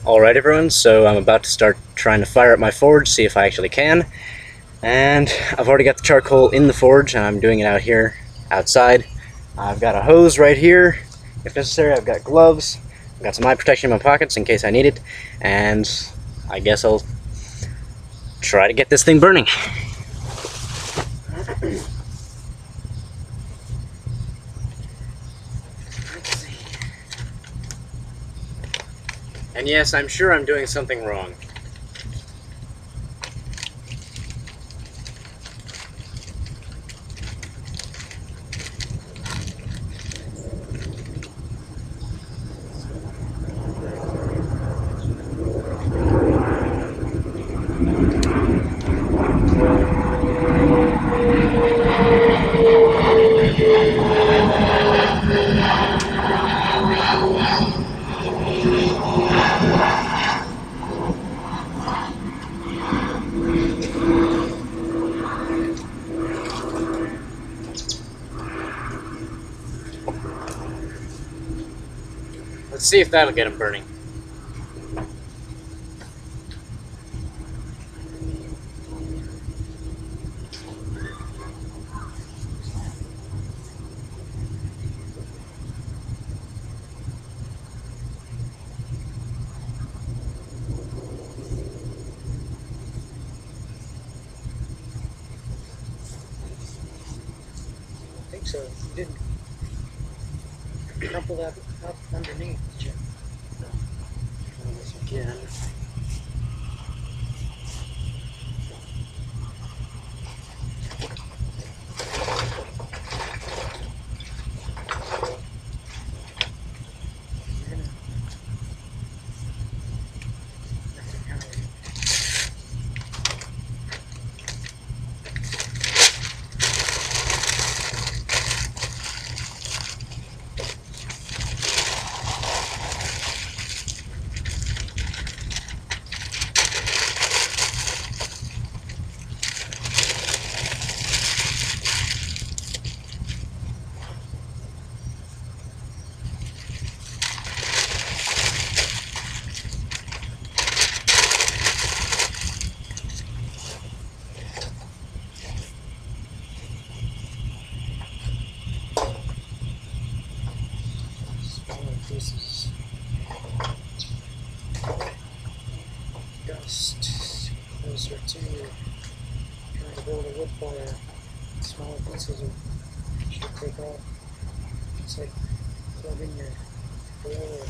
Alright everyone, so I'm about to start trying to fire up my forge, see if I actually can. And I've already got the charcoal in the forge, and I'm doing it out here, outside. I've got a hose right here, if necessary. I've got gloves, I've got some eye protection in my pockets in case I need it, and I guess I'll try to get this thing burning. And yes, I'm sure I'm doing something wrong. Let's see if that'll get him burning. I think so. You didn't crumple that up underneath, did you? No. I guess you can. Pieces. Dust closer to you. Trying to build a wood fire. Smaller pieces should take off. It's like plugging your boiler.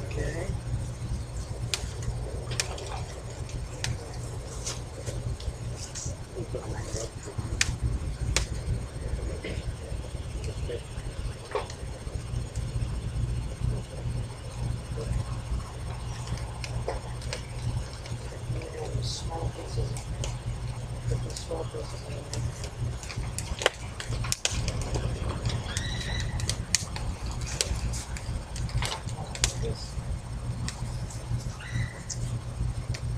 Okay. Small pieces. Put the small pieces in there.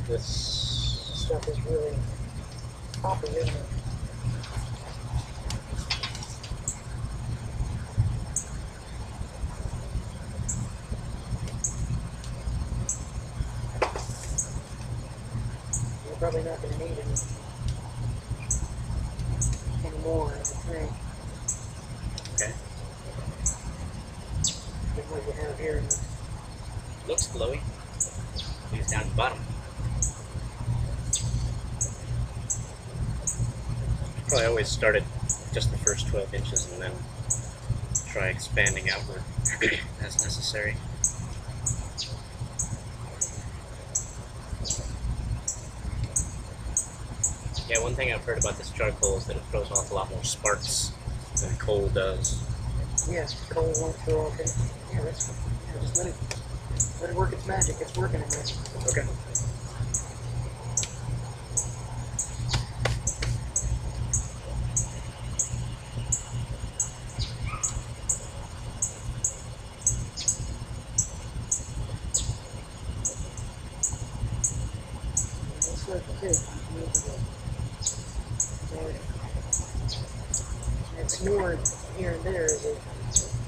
This stuff is really poppy, isn't it? You're probably not going to need any more, I think. Okay. Than what you have here. Looks glowy. It's down at the bottom. Probably always start at just the first 12 inches and then try expanding outward as necessary. Yeah, one thing I've heard about this charcoal is that it throws off a lot more sparks than coal does. Yes, coal won't throw off it. Yeah, that's fine. Yeah, just let it work its magic. It's working in there. Okay. That's like the kid. gets more here and there as it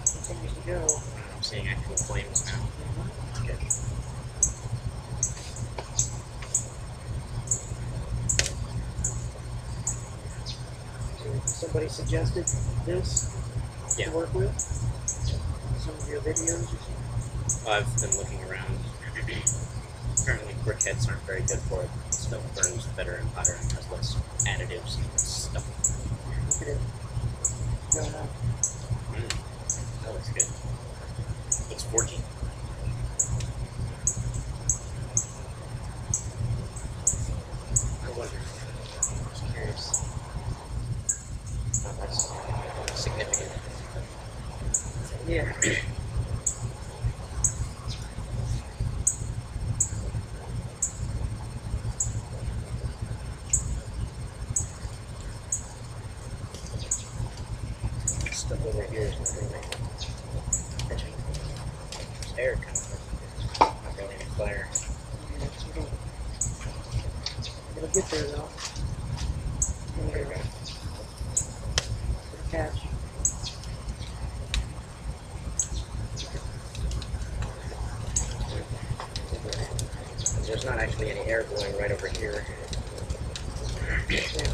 continues to go. I'm seeing actual flames now. Okay. Somebody suggested this Yeah. to work with? Some of your videos or something? I've been looking around. Apparently briquettes aren't very good for it. Stuff burns better and hotter and has less additives and stuff. Look at it going up. That looks good. Looks 14. I wonder. Just curious. Oh, that's significant. Yeah. Stuff over here is not really catching. There's air coming up. Not really any fire. It'll get there though. There we go. It'll catch. There's not actually any air blowing right over here. Yeah.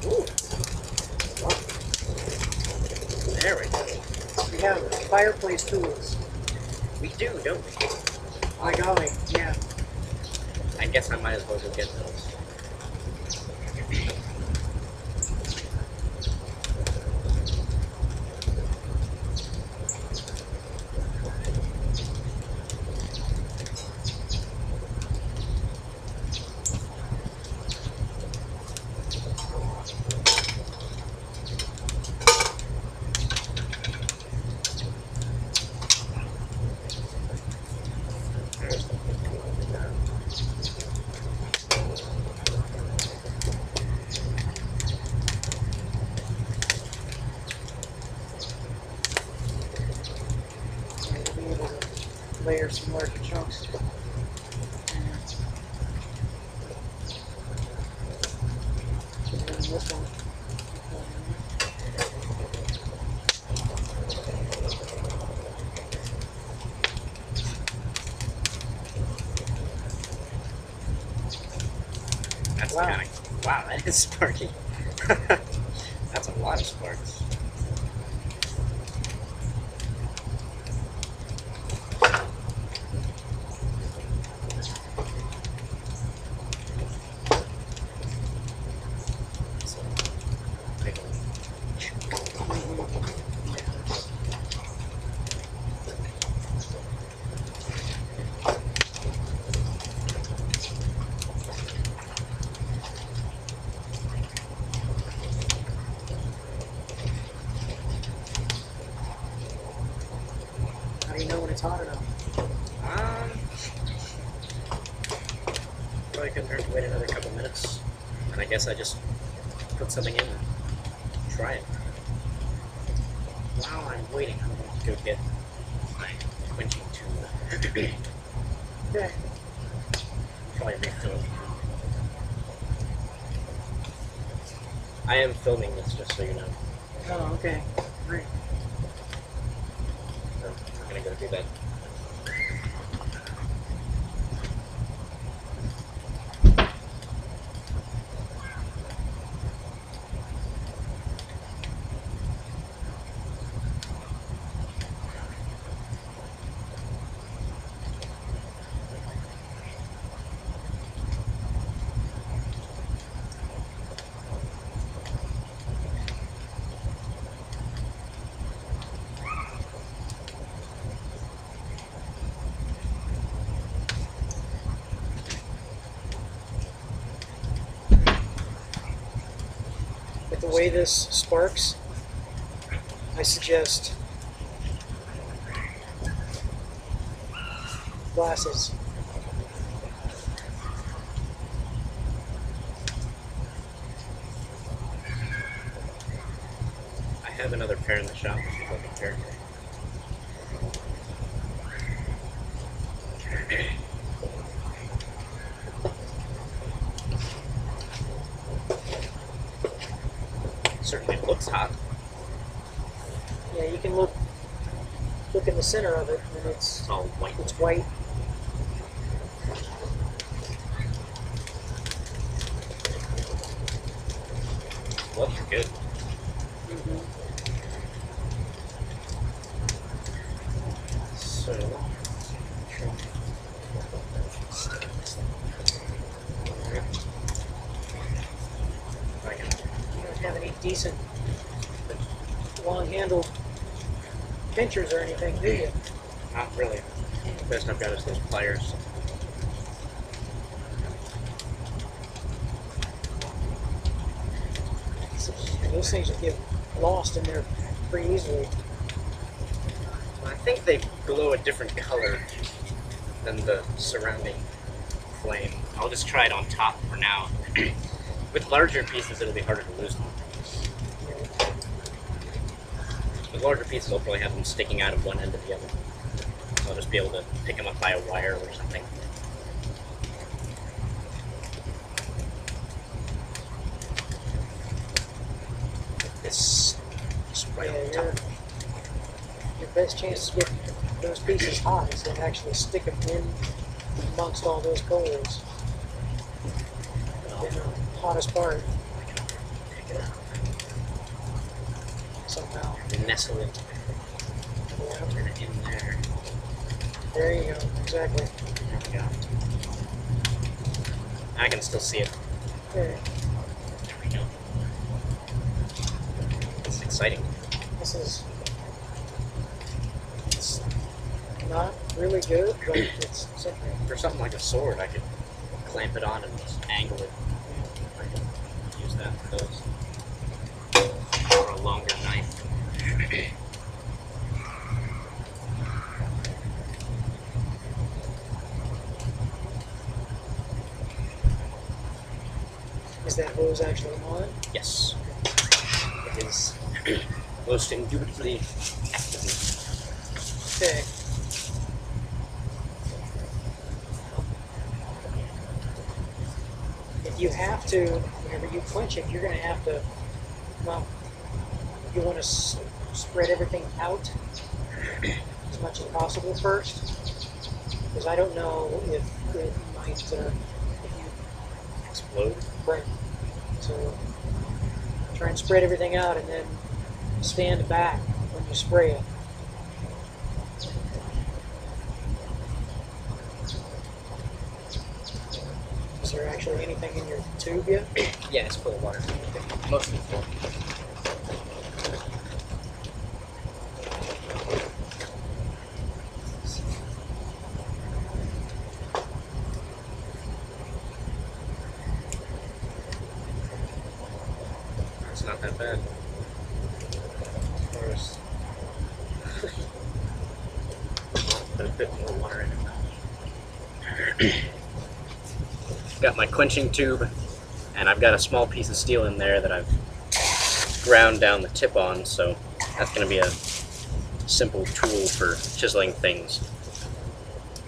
Ooh. There we go. We have fireplace tools. We do, don't we? By golly, yeah. I guess I might as well go get those. And we'll be able to layer some larger chunks. And then this one. That's Wow. kind of, wow, that is sparky. That's a lot of sparks. So, take a How do you know when it's hot enough? Probably couldn't hurt to wait another couple minutes. And I guess I just put something in and try it. While I'm waiting, I'm going to go get my quenching tool. Okay. Probably refill it. I am filming this, just so you know. Oh, okay. Great. So I'm going to go do that. With the way this sparks, I suggest glasses. I have another pair in the shop if you'd like a pair. Certainly looks hot. Yeah, you can look in the center of it, and It's all white. it's white. Looks good. So, You don't have any decent long-handled pinchers or anything, do you? not really. The best I've got is those pliers. Those things would get lost in there pretty easily. I think they glow a different color than the surrounding flame. I'll just try it on top for now. With larger pieces, it'll be harder to lose them. With larger pieces, I'll probably have them sticking out of one end to the other. So I'll just be able to pick them up by a wire or something. This is right on top. Your best chance to get those pieces hot is to actually stick them in amongst all those coals. In the hottest part. Pick it up. Somehow. Nestle it. Turn it in there. There you go. Exactly. There we go. I can still see it. There. There we go. It's exciting. This is it's not really good, but it's something. For something like a sword, I could clamp it on and just angle it. I could use that for those. Or a longer knife. Is that hose actually on? Yes. It is most indubitably active. Okay. If you have to, whenever you quench it, you're going to have to, well, you want to spread everything out as much as possible first. Because I don't know if it might, if you Explode. Right. So try and spread everything out and then stand back when you spray it. Is there actually anything in your tube yet? Yeah, it's full of water. Mostly full. It's not that bad. Of course. Put a bit more water in it. Got my quenching tube, and I've got a small piece of steel in there that I've ground down the tip on, so that's going to be a simple tool for chiseling things.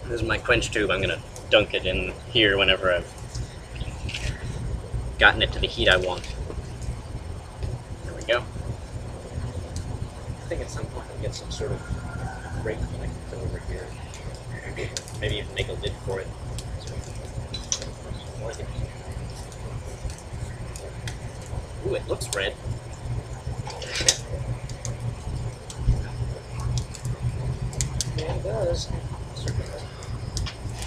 This is my quench tube. I'm going to dunk it in here whenever I've gotten it to the heat I want. There we go. I think at some point I'll get some sort of grate that I can put over here. Maybe even make a lid for it. Ooh, it looks red. Yeah, it does.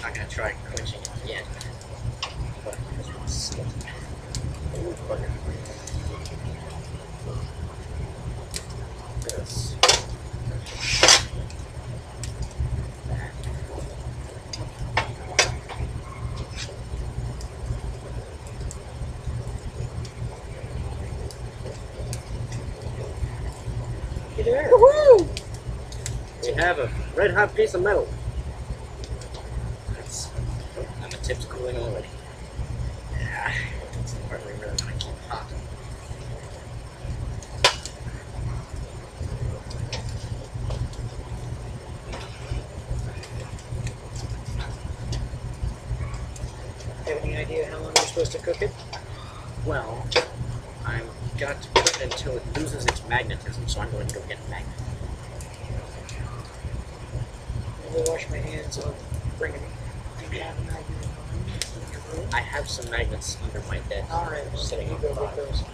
Not gonna try quenching it yet. But this one's still. Ooh, bugger. This. Hey there. Woohoo! We have a red hot piece of metal. That's, and the tip's cooling already. Yeah, that's the part we really want to keep hot. Have any idea how long you're supposed to cook it? Well, I've got to put it until it loses its magnetism, so I'm going to go get a magnet. I will wash my hands. I'll bring it. Do you have a magnet in your room? I have some magnets under my desk. Alright, sitting you on go the get bottom. those.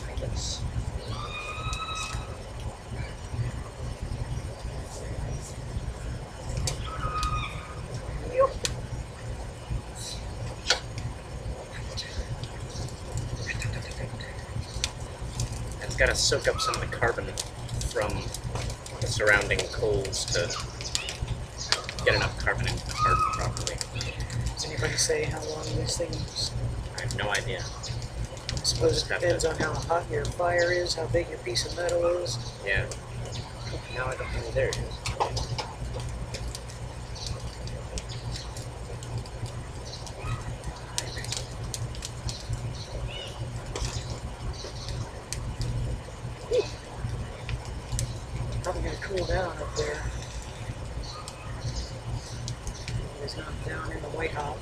Magnets. It's got to soak up some of the carbon from the surrounding coals to get enough carbon into the harden properly. Does anybody say how long these things? I have no idea. I suppose it depends on how hot your fire is, how big your piece of metal is. Yeah. Now I don't know. There it is. Probably going to cool down up there. It's not down in the white hot.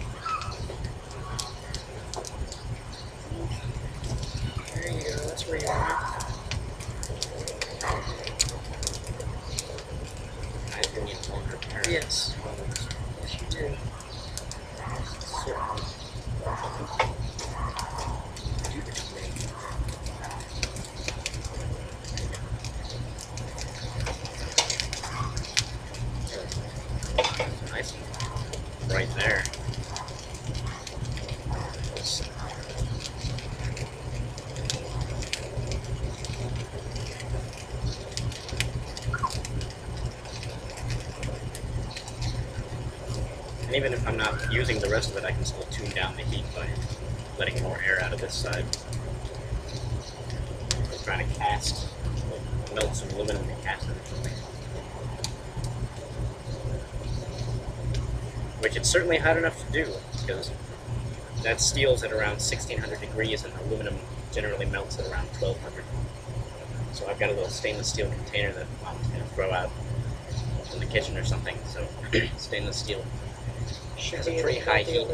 There you go, that's where you want it. I do need longer parents. Yes. Yes, you do. Nice one. Right there. And even if I'm not using the rest of it, I can still tune down the heat by letting more air out of this side. I'm trying to cast, melt some aluminum and cast it or something. Which it's certainly hot enough to do, because that steel's at around 1600 degrees and aluminum generally melts at around 1200. So I've got a little stainless steel container that I'm going to throw out in the kitchen or something. So stainless steel has a pretty high heat.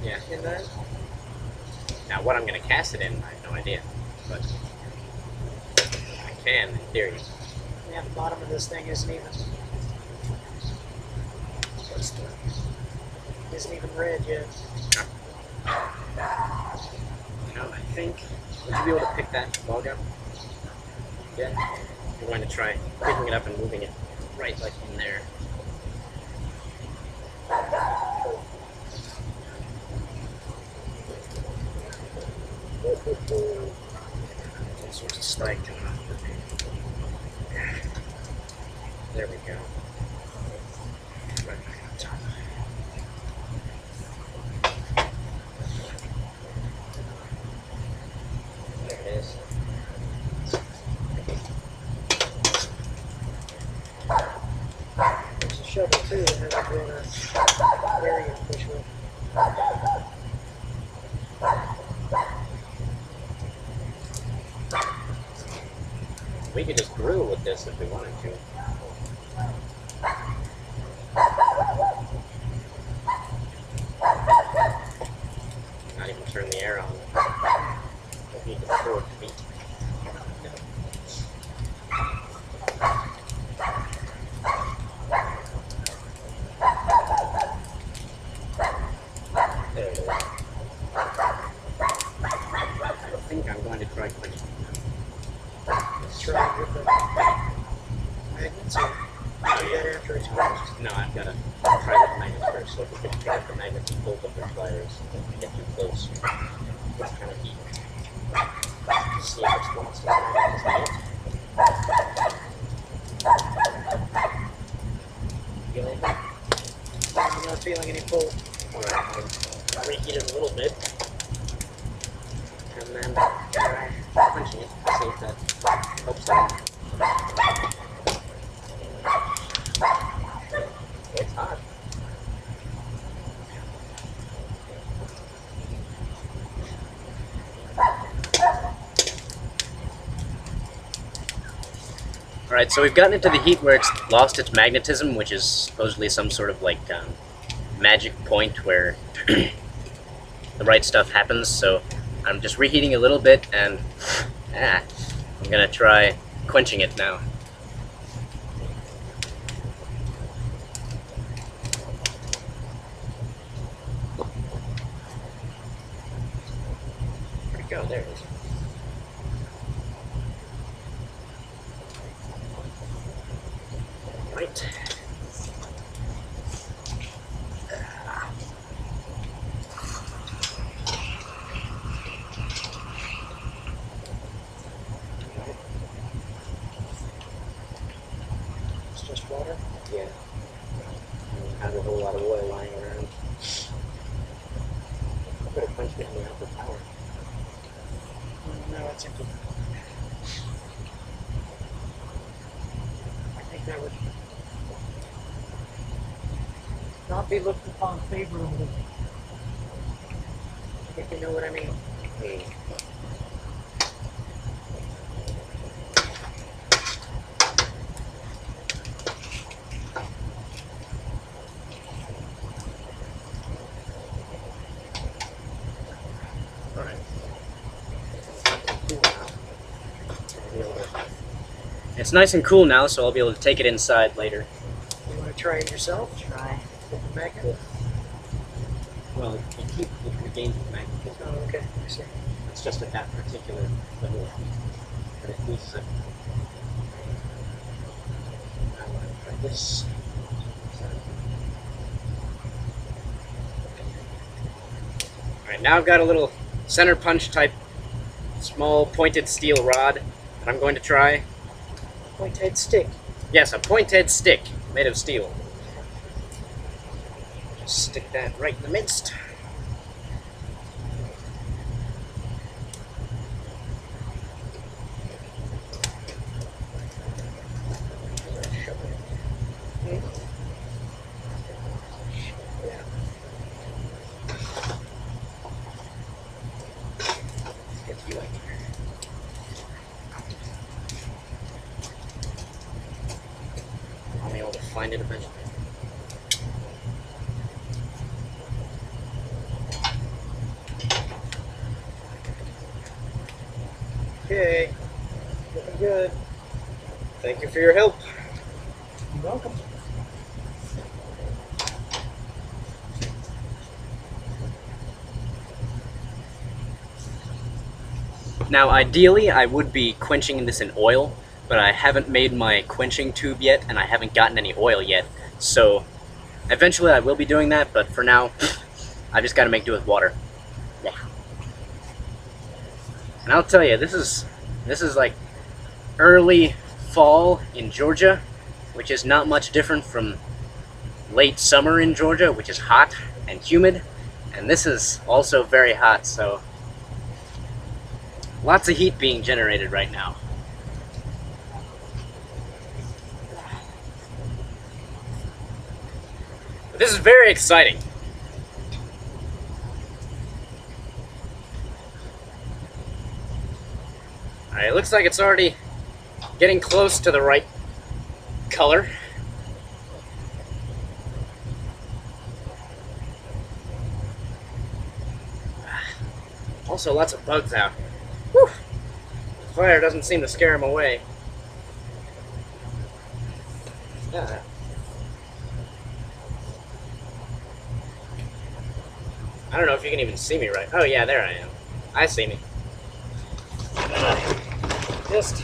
Yeah. In that? Now what I'm going to cast it in, I have no idea. But I can, in theory. Yeah, the bottom of this thing isn't even red yet. No, I think, would you be able to pick that log up? Yeah. You're going to try picking it up and moving it right like in there. All sorts of slag coming off of it. There we go. Right back on top. There it is. There's a shovel too that has a good area to push with. We could just grill with this if we wanted to. Not even turn the air on. Don't need to throw it to meat. There it is. I think I'm going to try cooking. try with the magnets, or do that after it's closed? No, I've got to try with the magnets first. So if we could try with the magnets and pull up the pliers and get too close, it's kind of heat. See if it's lost its magnets. Feel anything? I'm not feeling any pull. Alright, I'll reheat it a little bit. And then try punching it. See if that helps out. It's hot. Alright, so we've gotten into the heat where it's lost its magnetism, which is supposedly some sort of like magic point where the right stuff happens. So I'm just reheating a little bit, and I'm gonna try quenching it now. Where'd it go? There it is. Right. It's just water. Yeah. Has a whole lot of oil lying around. I could have punched it in the upper tower. No, it's empty. I think that would not be looked upon favorably, if you know what I mean. Alright. It's nice and cool now, so I'll be able to take it inside later. You want to try it yourself? Try. With the magnet? Well, it regains its magnetism. Oh, okay. I see. It's just at that particular level of heat that it loses it. I want to try this. Alright, now I've got a little center punch type small pointed steel rod that I'm going to try. Point-head stick. Yes, a point-head stick made of steel. Just stick that right in the midst. I'll be able to find it eventually. Okay. Looking good. Thank you for your help. You're welcome. Now, ideally, I would be quenching this in oil, but I haven't made my quenching tube yet, and I haven't gotten any oil yet. So, eventually I will be doing that, but for now, I just gotta make do with water. Yeah. And I'll tell you, this is like early fall in Georgia, which is not much different from late summer in Georgia, which is hot and humid, and this is also very hot, so lots of heat being generated right now. But this is very exciting. Alright, it looks like it's already getting close to the right color. Also, lots of bugs out. Whew. The fire doesn't seem to scare them away. Yeah. I don't know if you can even see me right. Oh yeah, there I am. I see me. Just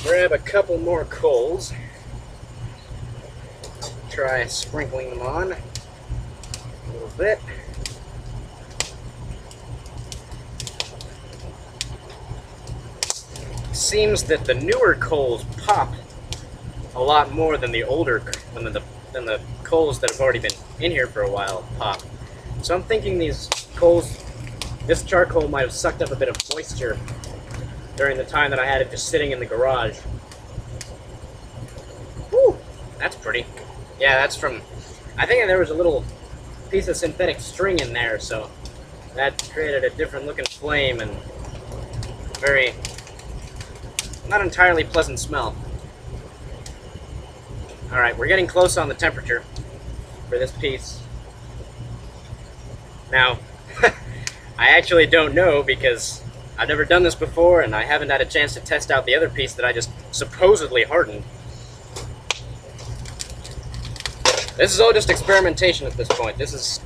grab a couple more coals. Try sprinkling them on a little bit. Seems that the newer coals pop a lot more than the older, than the coals that have already been in here for a while pop. So I'm thinking these coals, this charcoal might have sucked up a bit of moisture during the time that I had it just sitting in the garage. Whew, that's pretty. Yeah, that's from, I think there was a little piece of synthetic string in there, so that created a different looking flame and very, not entirely pleasant smell. Alright, we're getting close on the temperature for this piece. Now, I actually don't know because I've never done this before and I haven't had a chance to test out the other piece that I just supposedly hardened. This is all just experimentation at this point. This is,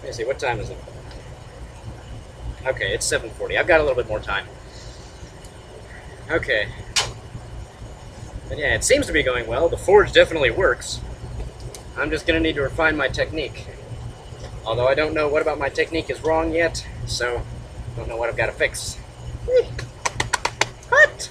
let me see, what time is it? Okay, it's 7:40. I've got a little bit more time. Okay. But yeah, it seems to be going well. The forge definitely works. I'm just gonna need to refine my technique. Although I don't know what about my technique is wrong yet, so I don't know what I've got to fix. What?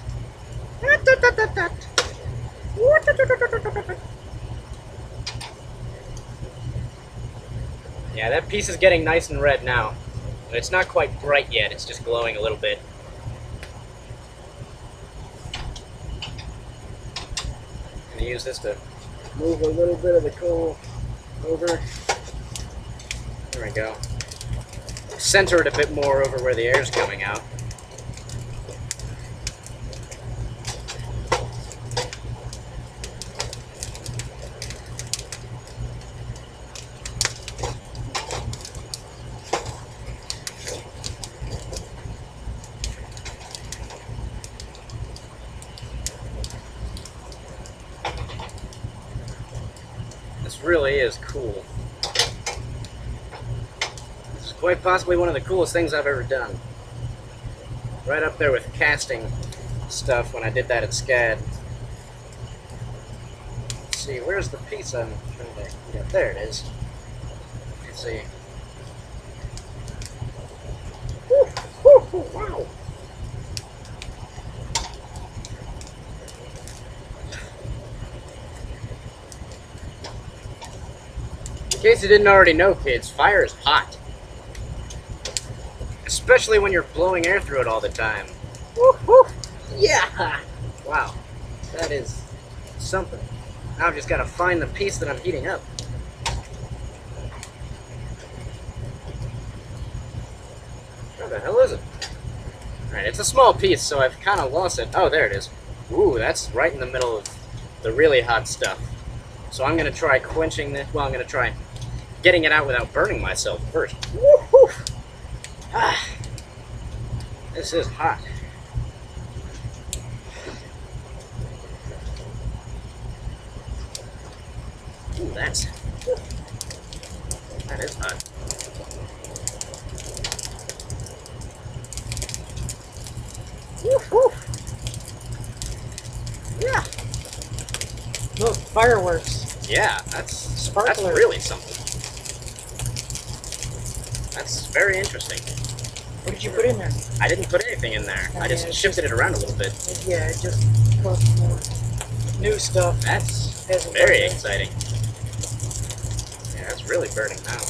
Yeah, that piece is getting nice and red now. But it's not quite bright yet, it's just glowing a little bit. I'm gonna use this to move a little bit of the coal over. There we go. Center it a bit more over where the air's coming out. This really is cool. This is quite possibly one of the coolest things I've ever done. Right up there with casting stuff when I did that at SCAD. Let's see, where's the piece I'm trying to get? There it is. Let's see. Woo, woo, woo, wow. In case you didn't already know, kids, fire is hot. Especially when you're blowing air through it all the time. Woo, woo. Yeah! Wow, that is something. Now I've just got to find the piece that I'm heating up. Where the hell is it? Alright, it's a small piece, so I've kind of lost it. Oh, there it is. Ooh, that's right in the middle of the really hot stuff. So I'm going to try quenching this. Well, I'm going to try getting it out without burning myself first. Woo-hoo! Ah, this is hot. Ooh, that is hot. Woo-hoo! Yeah. Look, fireworks. Yeah, that's Sparklers. really something. That's very interesting. What did you put in there? I didn't put anything in there. I just shifted it around a little bit. Yeah, it just caused more new stuff. That's Hasn't very burned. exciting. Yeah, it's really burning now.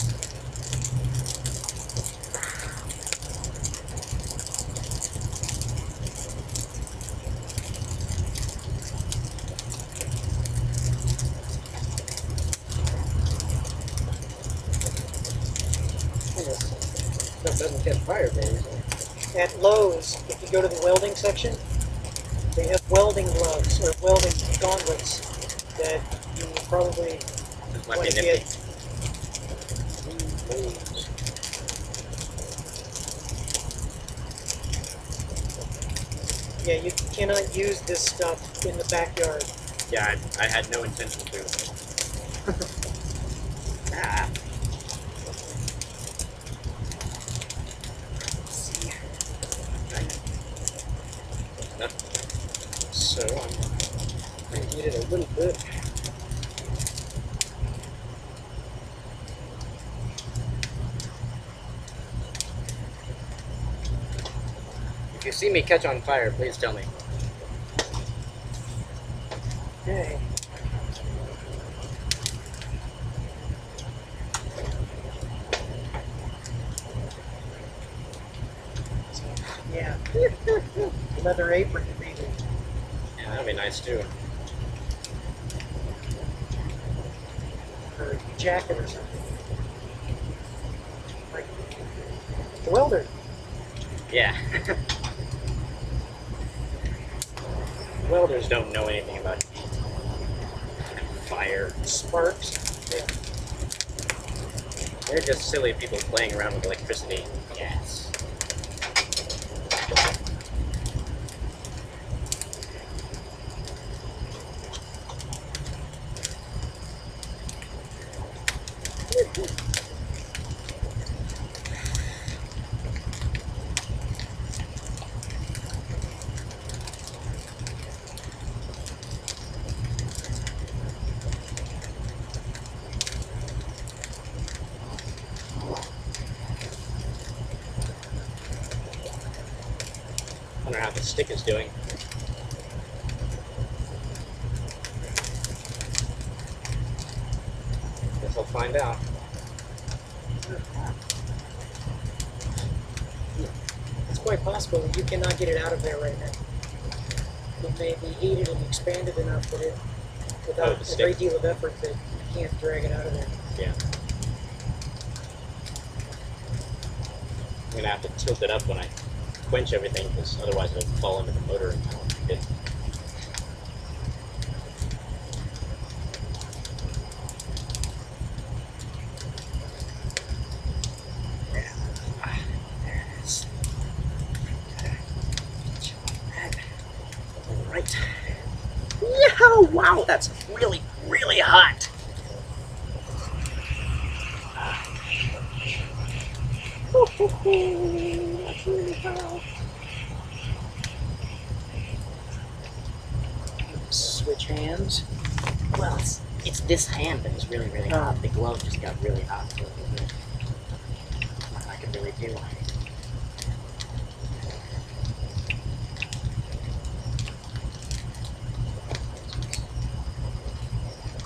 Stuff doesn't catch fire very easily. At Lowe's, if you go to the welding section, they have welding gloves or welding gauntlets that you probably This might want be to nifty. get. Yeah, you cannot use this stuff in the backyard. Yeah, I had no intention to. Ah. So I'm going to heat it a little bit. If you see me catch on fire, please tell me. Okay. So, yeah. Leather apron, maybe. Yeah, that'd be nice too. Or a jacket or something. Like the welder. Yeah. Welders don't know anything about fire. Sparks. Yeah. They're just silly people playing around with electricity and gas. I wonder how the stick is doing. Guess I'll find out. It's quite possible that you cannot get it out of there right now. It may be heated and expanded enough that it, without a great deal of effort, that you can't drag it out of there. Yeah. I'm gonna have to tilt it up when I quench everything, because otherwise it'll fall into the motor and I won't be good. There it is. Alright. Yeah, wow, that's really, really hot. That's really hot. Switch hands. Well, it's this hand that is really, really hot. The glove just got really hot. So nothing I can really do.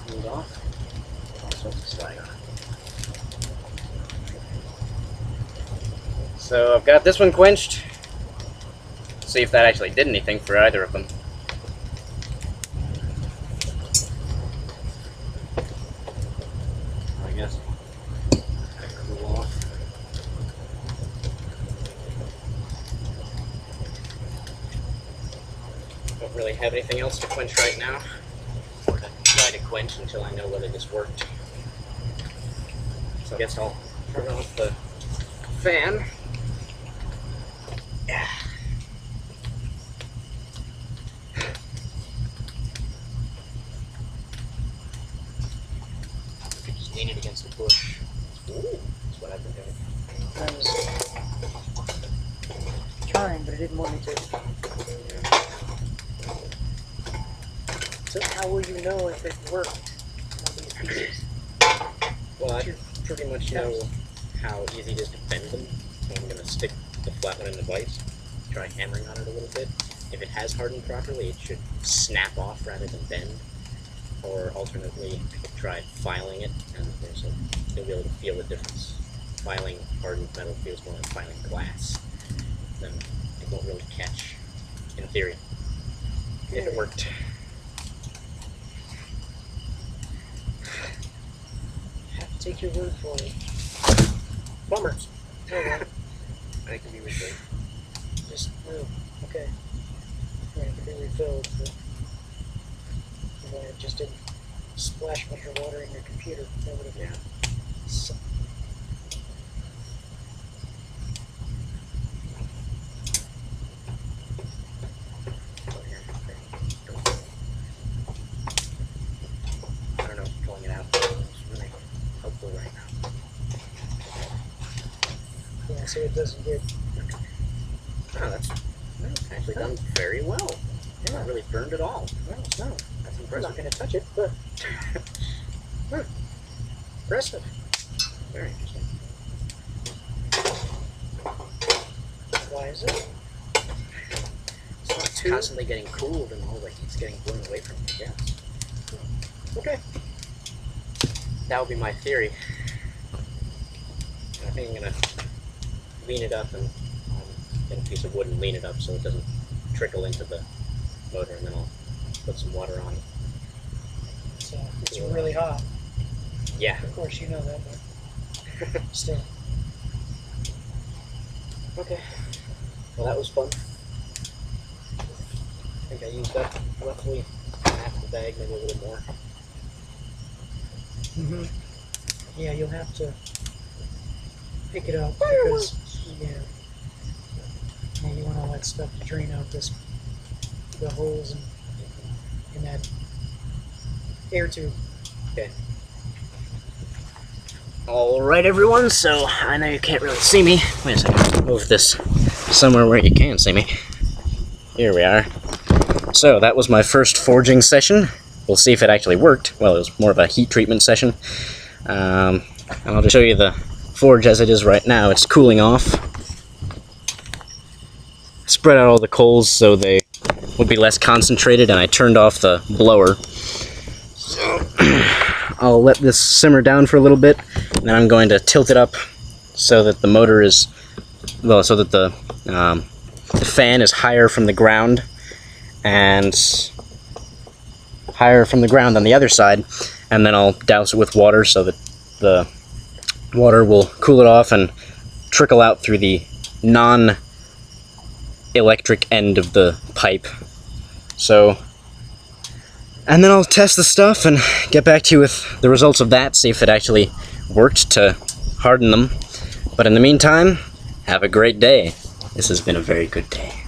Cooled off. All sorts of swag on it. So I've got this one quenched. See if that actually did anything for either of them. I guess. Cool off. Don't really have anything else to quench right now, or to try to quench until I know whether this worked. So I guess I'll turn off the fan. Yeah. Just lean it against the bush. Ooh, that's what I've been doing. I was trying, but it didn't want me to. So how will you know if it worked on these pieces? Well, I pretty much know how easy it is to bend them. So I'm going to stick the flat one in the vise, try hammering on it a little bit. If it has hardened properly, it should snap off rather than bend. Or alternately, I could try filing it, and you'll be able to feel the difference. Filing hardened metal feels more like filing glass. Then it won't really catch, in theory, if it worked. Have to take your word for it. Bummers. That can be refilled. Just, oh, okay. Yeah, it can be refilled, but it just didn't splash much of water in your computer. That would have been so. I don't know if pulling it out is really helpful right now. Yeah, so it doesn't get. Oh, that's actually done very well. It's not really burned at all. No, it's not. That's I'm impressive. not going to touch it, but impressive. Very interesting. Why is it? It's constantly getting cooled and all the heat's getting blown away from it, I guess. Okay. That would be my theory. And I think I'm going to lean it up and get a piece of wood and lean it up so it doesn't trickle into the motor, and then I'll put some water on it. It's really hot. Yeah. Of course, you know that, but still. Okay. Well, that was fun. I think I used up roughly half the bag, maybe a little more. Mm-hmm. Yeah, you'll have to pick it up because yeah, you want all that stuff to drain out the holes in that air tube. Okay. Alright everyone, so I know you can't really see me. Wait a second, move this somewhere where you can see me. Here we are. So that was my first forging session. We'll see if it actually worked. Well, it was more of a heat treatment session. And I'll just show you the forge as it is right now. It's cooling off. Spread out all the coals so they would be less concentrated, and I turned off the blower. So I'll let this simmer down for a little bit, and then I'm going to tilt it up so that the motor is, well, so that the fan is higher from the ground and higher from the ground on the other side, and then I'll douse it with water so that the water will cool it off and trickle out through the non-electric end of the pipe. So, and then I'll test the stuff and get back to you with the results of that, see if it actually worked to harden them. But in the meantime, have a great day. This has been a very good day.